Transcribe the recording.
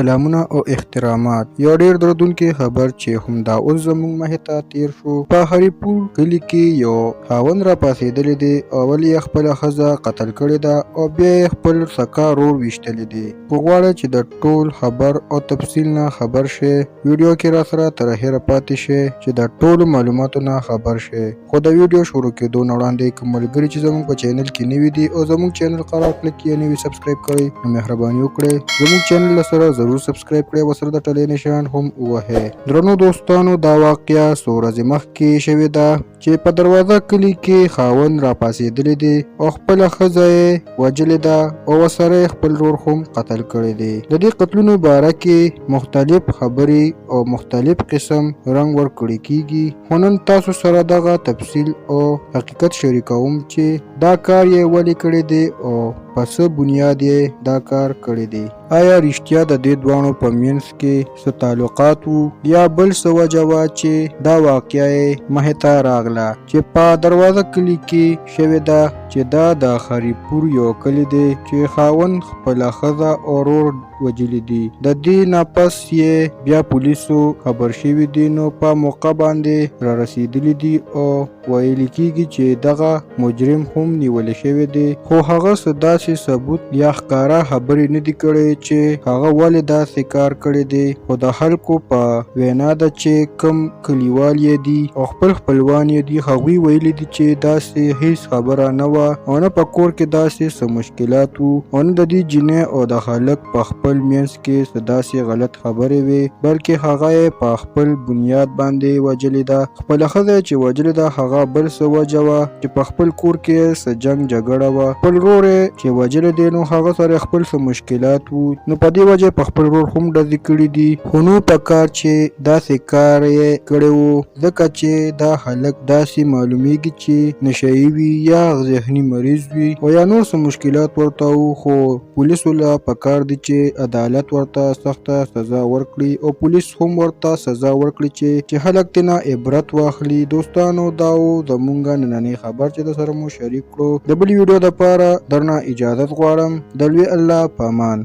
سلامونه او احترامات. یو ډیر دردونکې خبر چې همدا اوس زموږ مخې ته تیر شو. په هریپور کلي کې یو خاوند را پاڅېدلی دی او ول یې خپله ښځه قتل کړې ده او بیا یې خپل سکا ورور ویشتلی دی. خو غواړئ چې د ټول خبر او تفصیل نه خبر شئ، ویډیو کې را سره تر اخره پاتې شئ چې د ټولو معلوماتو نه خبر شئ. خو د ویډیو شروع کېدو نه وړاندې کوم ملګري چې زموږ په چینل کې نوي دي او زموږ چینل قرار کلک یې نوي سبسکرایب کړئ، نو مهرباني وکړئ زموږ چینل سره ضرور سبسکرایب کړئ او سره د ټلې نشان هم ووهئ. درنو دوستانو، دا واقعه څو ورځې مخکې شوې ده چې په دروازه کلي کې خاوند را پاڅېدلی دی او خپله ښځه یې وژلې ده او ورسره یې خپل ورور هم قتل کړی دی. د دې قتلونو باره کې مختلف خبرې او مختلف قسم رنګ ورکړی کیږي، خو نن تاسو سره دغه تفصیل او حقیقت شریکوم چې دا کار یې ولې کړی دی او په څه بنیاد یې دا کار کړی دی. آیا رښتیا د دې دواړو په منځ کې څه تعلقات وو یا بل څه وجه وه چې دا واقعه یې مخې ته راغله چې په دروازه کلي کې شوې ده چې دا د هریپور یو کلی دی چې خاوند خپله ښځه او ورور وژلي دي. د دې نه پس یې بیا پولیسو خبر شوي دي، نو په موقع باندې را رسېدلي دي او ویل کېږي چې دغه مجرم هم نیول شوی دی، خو هغه څه داسې ثبوت یا ښکاره خبرې نه دي کړې چې هغه ولې داسې کار کړی دی. خو د خلکو په وینا ده چې کم کلیوال یې دي او خپل خپلوان یې دي، هغوی ویلي دي چې داسې هیڅ خبره نه وه او نه په کور کې داسې څه مشکلات وو او نه د دې جینۍ او د هلک په خپل منځ کې څه داسې غلط خبرې وې، بلکې هغه یې په خپل بنیاد باندې وژلې ده. خپله ښځه چې وژلې ده هغه بل څه وجه وه چې په خپل کور کې څه جنګ جګړه وه. خپل ورور یې چې وژلی دی نو هغه سره خپل څه مشکلات وو، نو په دې وجه په خپل ورور هم ډزې کړي دي. خو نو په کار چې داسې کار یې کړی وو ځکه چې دا هلک داسې معلومیږي چې نشه یي وي یا ذهني مریض وي او یا نور څه مشکلات ورته وو. خو پولیسو له پکار دي چې عدالت ورته سخته سزا ورکړي او پولیس هم ورته سزا ورکړي چې هلک تینا عبرت واخلي. دوستانو، دا و زمونږ نننی خبر چې د سره مو شریک کړو. د بلې ویډیو دپاره درنه اجازت غواړم. د لوی الله په امان.